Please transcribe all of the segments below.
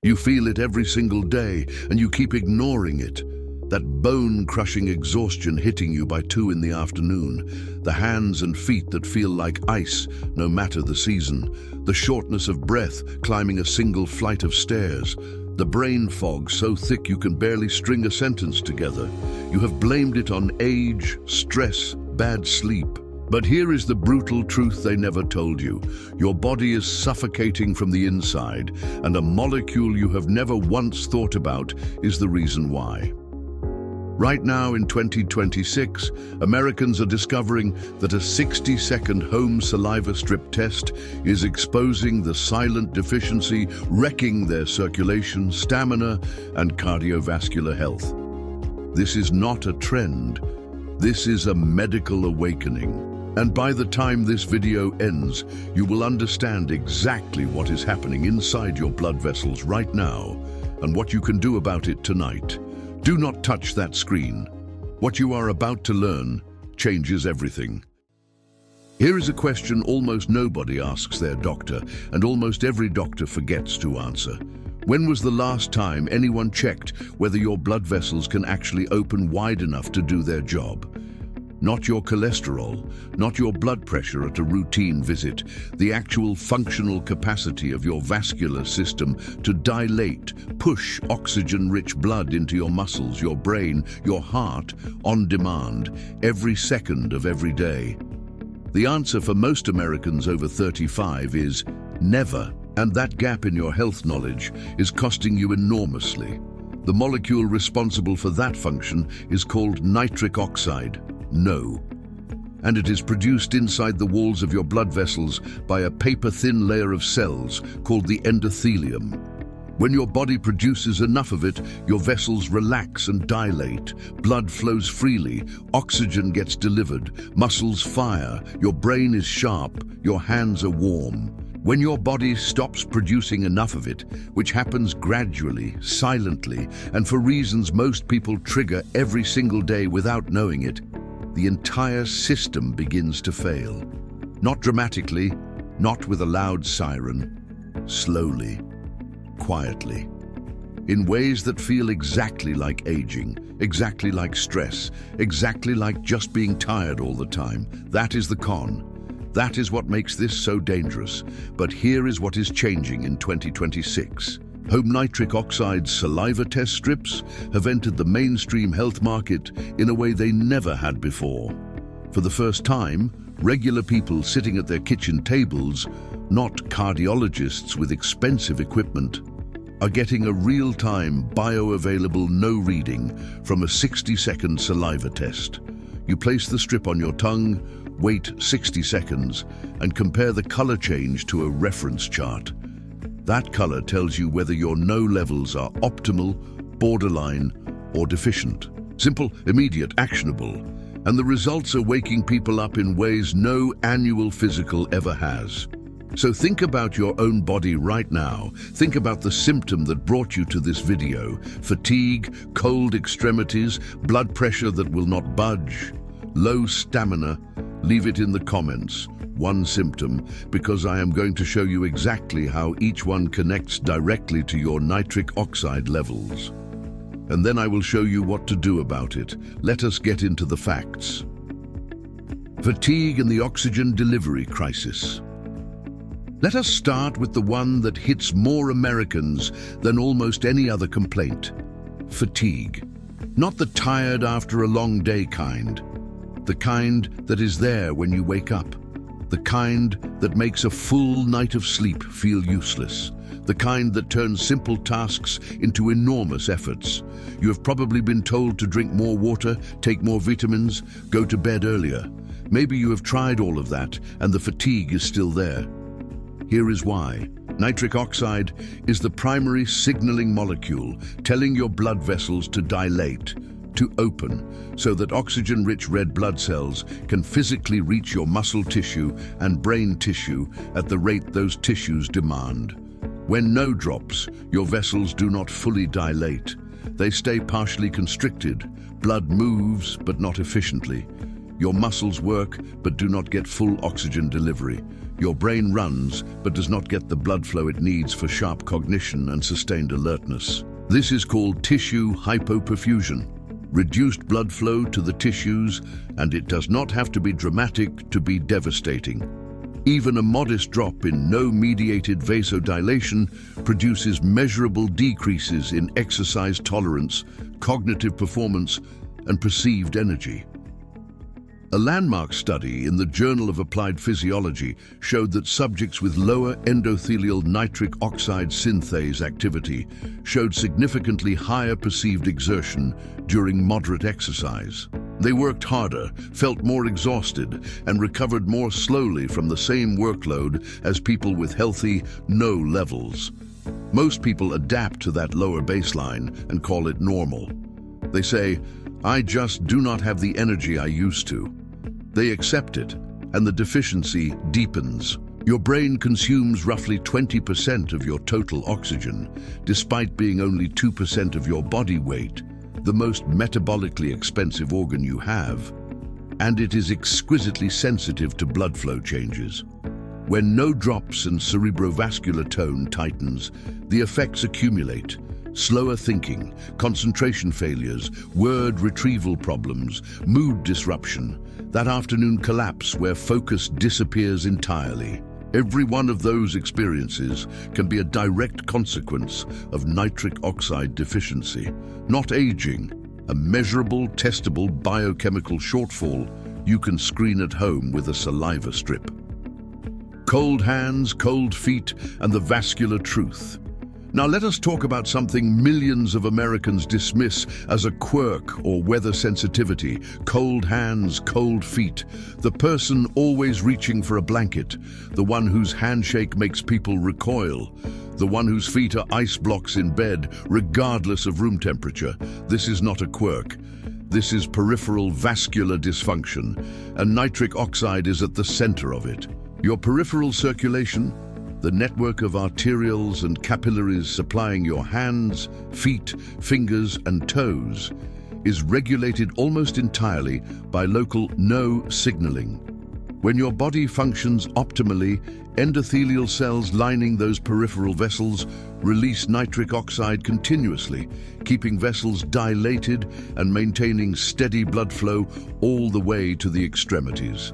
You feel it every single day, and you keep ignoring it. That bone-crushing exhaustion hitting you by 2 in the afternoon, the hands and feet that feel like ice no matter the season, the shortness of breath climbing a single flight of stairs, the brain fog so thick you can barely string a sentence together. You have blamed it on age, stress, bad sleep. But here is the brutal truth they never told you. Your body is suffocating from the inside, and a molecule you have never once thought about is the reason why. Right now in 2026, Americans are discovering that a 60-second home saliva strip test is exposing the silent deficiency, wrecking their circulation, stamina, and cardiovascular health. This is not a trend. This is a medical awakening. And by the time this video ends, you will understand exactly what is happening inside your blood vessels right now and what you can do about it tonight. Do not touch that screen. What you are about to learn changes everything. Here is a question almost nobody asks their doctor, and almost every doctor forgets to answer. When was the last time anyone checked whether your blood vessels can actually open wide enough to do their job? Not your cholesterol, not your blood pressure at a routine visit, the actual functional capacity of your vascular system to dilate, push oxygen-rich blood into your muscles, your brain, your heart, on demand, every second of every day. The answer for most Americans over 35 is never, and that gap in your health knowledge is costing you enormously. The molecule responsible for that function is called nitric oxide. No. And it is produced inside the walls of your blood vessels by a paper-thin layer of cells called the endothelium. When your body produces enough of it, your vessels relax and dilate, blood flows freely, oxygen gets delivered, muscles fire, your brain is sharp, your hands are warm. When your body stops producing enough of it, which happens gradually, silently, and for reasons most people trigger every single day without knowing it, the entire system begins to fail. Not dramatically, not with a loud siren, slowly, quietly, in ways that feel exactly like aging, exactly like stress, exactly like just being tired all the time. That is the con. That is what makes this so dangerous. But here is what is changing in 2026. Home nitric oxide saliva test strips have entered the mainstream health market in a way they never had before. For the first time, regular people sitting at their kitchen tables, not cardiologists with expensive equipment, are getting a real-time bioavailable no reading from a 60-second saliva test. You place the strip on your tongue, wait 60 seconds, and compare the color change to a reference chart. That color tells you whether your no levels are optimal, borderline, or deficient. Simple, immediate, actionable. And the results are waking people up in ways no annual physical ever has. So think about your own body right now. Think about the symptom that brought you to this video. Fatigue, cold extremities, blood pressure that will not budge, low stamina. Leave it in the comments. One symptom, because I am going to show you exactly how each one connects directly to your nitric oxide levels. And then I will show you what to do about it. Let us get into the facts. Fatigue and the oxygen delivery crisis. Let us start with the one that hits more Americans than almost any other complaint. Fatigue. Not the tired after a long day kind. The kind that is there when you wake up. The kind that makes a full night of sleep feel useless. The kind that turns simple tasks into enormous efforts. You have probably been told to drink more water, take more vitamins, go to bed earlier. Maybe you have tried all of that and the fatigue is still there. Here is why. Nitric oxide is the primary signaling molecule telling your blood vessels to dilate, to open, so that oxygen-rich red blood cells can physically reach your muscle tissue and brain tissue at the rate those tissues demand. When no drops, your vessels do not fully dilate. They stay partially constricted. Blood moves, but not efficiently. Your muscles work, but do not get full oxygen delivery. Your brain runs, but does not get the blood flow it needs for sharp cognition and sustained alertness. This is called tissue hypoperfusion. Reduced blood flow to the tissues, and it does not have to be dramatic to be devastating. Even a modest drop in no-mediated vasodilation produces measurable decreases in exercise tolerance, cognitive performance, and perceived energy. A landmark study in the Journal of Applied Physiology showed that subjects with lower endothelial nitric oxide synthase activity showed significantly higher perceived exertion during moderate exercise. They worked harder, felt more exhausted, and recovered more slowly from the same workload as people with healthy, no levels. Most people adapt to that lower baseline and call it normal. They say, "I just do not have the energy I used to." They accept it, and the deficiency deepens. Your brain consumes roughly 20% of your total oxygen, despite being only 2% of your body weight, the most metabolically expensive organ you have. And it is exquisitely sensitive to blood flow changes. When no drops and cerebrovascular tone tightens, the effects accumulate. Slower thinking, concentration failures, word retrieval problems, mood disruption, that afternoon collapse where focus disappears entirely. Every one of those experiences can be a direct consequence of nitric oxide deficiency, not aging, a measurable, testable biochemical shortfall you can screen at home with a saliva strip. Cold hands, cold feet, and the vascular truth. Now let us talk about something millions of Americans dismiss as a quirk or weather sensitivity. Cold hands, cold feet. The person always reaching for a blanket. The one whose handshake makes people recoil. The one whose feet are ice blocks in bed, regardless of room temperature. This is not a quirk. This is peripheral vascular dysfunction, and nitric oxide is at the center of it. Your peripheral circulation, the network of arterioles and capillaries supplying your hands, feet, fingers, and toes, is regulated almost entirely by local no signaling. When your body functions optimally, endothelial cells lining those peripheral vessels release nitric oxide continuously, keeping vessels dilated and maintaining steady blood flow all the way to the extremities.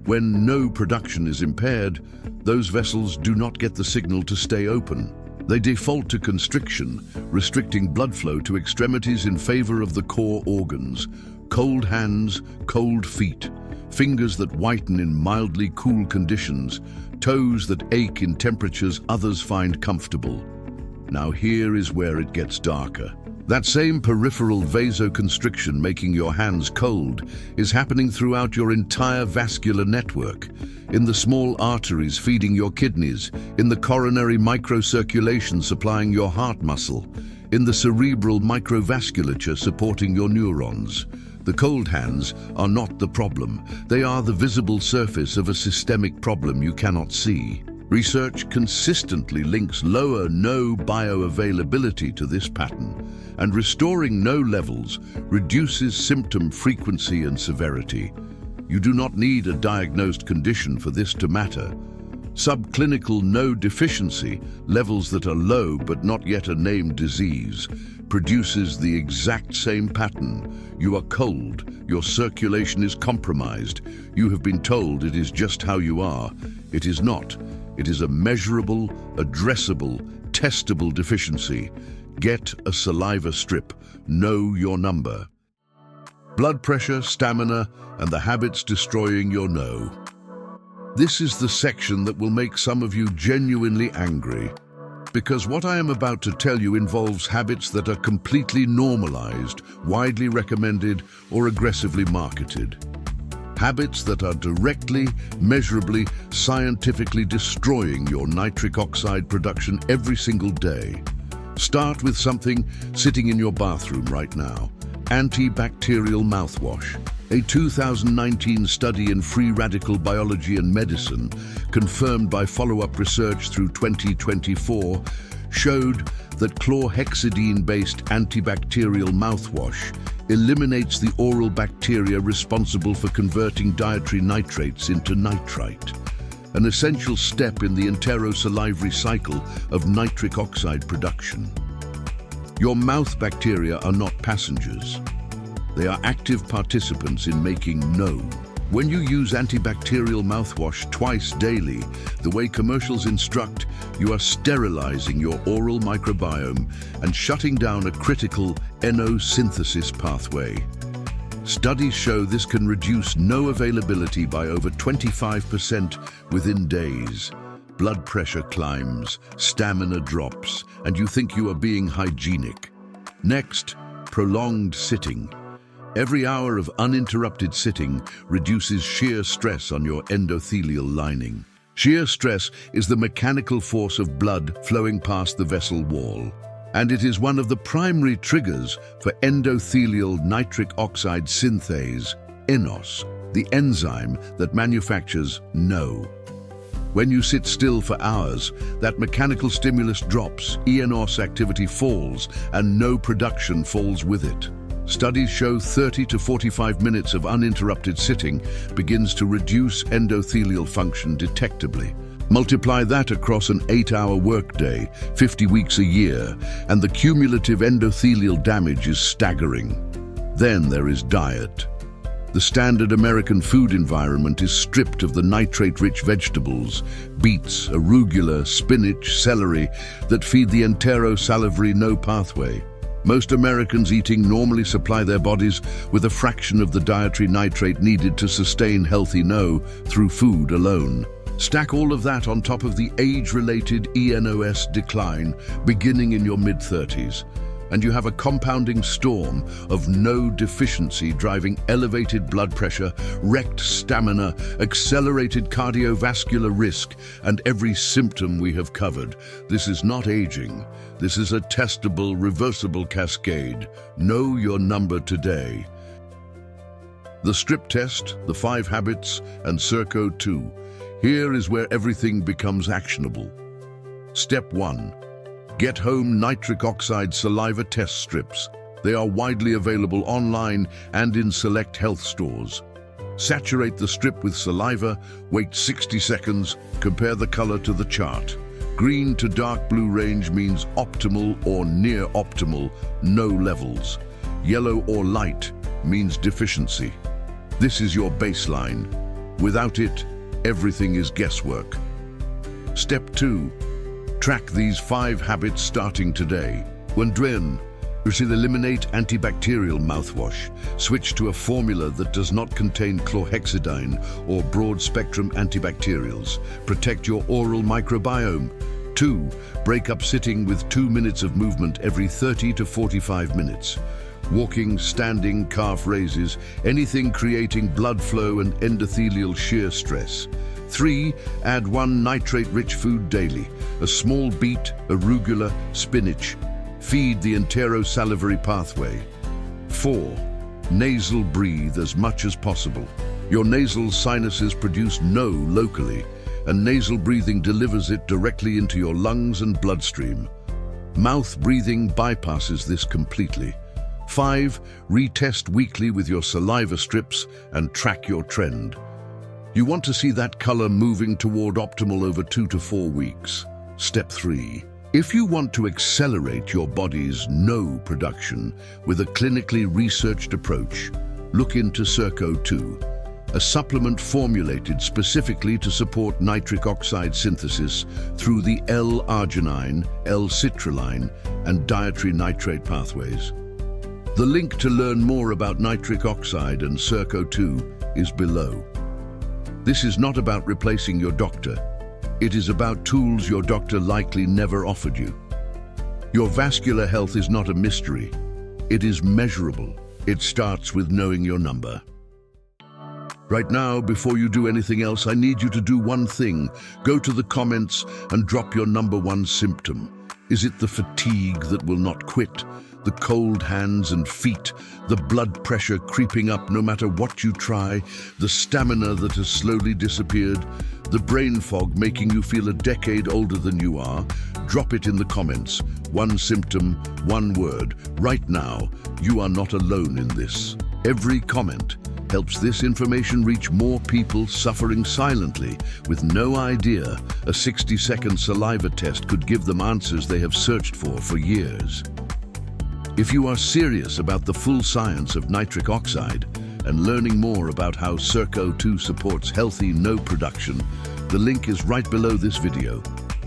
When no production is impaired, those vessels do not get the signal to stay open. They default to constriction, restricting blood flow to extremities in favor of the core organs. Cold hands, cold feet, fingers that whiten in mildly cool conditions, toes that ache in temperatures others find comfortable. Now here is where it gets darker. That same peripheral vasoconstriction making your hands cold is happening throughout your entire vascular network, in the small arteries feeding your kidneys, in the coronary microcirculation supplying your heart muscle, in the cerebral microvasculature supporting your neurons. The cold hands are not the problem. They are the visible surface of a systemic problem you cannot see. Research consistently links lower no bioavailability to this pattern, and restoring no levels reduces symptom frequency and severity. You do not need a diagnosed condition for this to matter. Subclinical no deficiency, levels that are low but not yet a named disease, produces the exact same pattern. You are cold, your circulation is compromised. You have been told it is just how you are. It is not. It is a measurable, addressable, testable deficiency. Get a saliva strip. Know your number. Blood pressure, stamina, and the habits destroying your no. This is the section that will make some of you genuinely angry, because what I am about to tell you involves habits that are completely normalized, widely recommended, or aggressively marketed. Habits that are directly, measurably, scientifically destroying your nitric oxide production every single day. Start with something sitting in your bathroom right now. Antibacterial mouthwash. A 2019 study in Free Radical Biology and Medicine, confirmed by follow-up research through 2024, showed that chlorhexidine-based antibacterial mouthwash eliminates the oral bacteria responsible for converting dietary nitrates into nitrite. an essential step in the enterosalivary cycle of nitric oxide production. Your mouth bacteria are not passengers. They are active participants in making no. When you use antibacterial mouthwash twice daily, the way commercials instruct, you are sterilizing your oral microbiome and shutting down a critical NO synthesis pathway. Studies show this can reduce NO availability by over 25% within days. Blood pressure climbs, stamina drops, and you think you are being hygienic. Next, prolonged sitting. Every hour of uninterrupted sitting reduces shear stress on your endothelial lining. Shear stress is the mechanical force of blood flowing past the vessel wall, and it is one of the primary triggers for endothelial nitric oxide synthase, ENOS, the enzyme that manufactures NO. When you sit still for hours, that mechanical stimulus drops, ENOS activity falls, and NO production falls with it. Studies show 30 to 45 minutes of uninterrupted sitting begins to reduce endothelial function detectably. Multiply that across an 8-hour workday, 50 weeks a year, and the cumulative endothelial damage is staggering. Then there is diet. The standard American food environment is stripped of the nitrate-rich vegetables, beets, arugula, spinach, celery, that feed the enterosalivary NO pathway. Most Americans eating normally supply their bodies with a fraction of the dietary nitrate needed to sustain healthy NO through food alone. Stack all of that on top of the age-related ENOS decline beginning in your mid-30s, and you have a compounding storm of NO deficiency driving elevated blood pressure, wrecked stamina, accelerated cardiovascular risk, and every symptom we have covered. This is not aging. This is a testable, reversible cascade. Know your number today. The strip test, the 5 habits, and CircO2. Here is where everything becomes actionable. Step 1. Get home nitric oxide saliva test strips. They are widely available online and in select health stores. Saturate the strip with saliva, wait 60 seconds, compare the color to the chart. Green to dark blue range means optimal or near optimal, NO levels. Yellow or light means deficiency. This is your baseline. Without it, everything is guesswork. Step 2. Track these 5 habits starting today. When drain, you should eliminate antibacterial mouthwash. Switch to a formula that does not contain chlorhexidine or broad-spectrum antibacterials. Protect your oral microbiome. 2. Break up sitting with 2 minutes of movement every 30 to 45 minutes. Walking, standing, calf raises, anything creating blood flow and endothelial shear stress. 3. Add 1 nitrate-rich food daily. A small beet, arugula, spinach. Feed the enterosalivary pathway. 4. Nasal breathe as much as possible. Your nasal sinuses produce NO locally, and nasal breathing delivers it directly into your lungs and bloodstream. Mouth breathing bypasses this completely. 5. Retest weekly with your saliva strips and track your trend. You want to see that color moving toward optimal over 2 to 4 weeks. Step 3. If you want to accelerate your body's NO production with a clinically researched approach, look into CircO2, a supplement formulated specifically to support nitric oxide synthesis through the L-arginine, L-citrulline, and dietary nitrate pathways. The link to learn more about nitric oxide and CircO2 is below. This is not about replacing your doctor. It is about tools your doctor likely never offered you. Your vascular health is not a mystery. It is measurable. It starts with knowing your number. Right now, before you do anything else, I need you to do one thing. Go to the comments and drop your number 1 symptom. Is it the fatigue that will not quit? The cold hands and feet, the blood pressure creeping up no matter what you try, the stamina that has slowly disappeared, the brain fog making you feel a decade older than you are? Drop it in the comments. 1 symptom, 1 word. Right now, you are not alone in this. Every comment, helps this information reach more people suffering silently with no idea a 60-second saliva test could give them answers they have searched for years. If you are serious about the full science of nitric oxide and learning more about how CircO2 supports healthy NO production, the link is right below this video.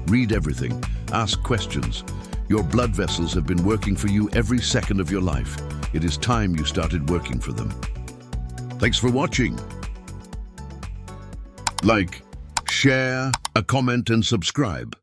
Read everything, ask questions. Your blood vessels have been working for you every second of your life. It is time you started working for them. Thanks for watching. Like, share, comment and subscribe.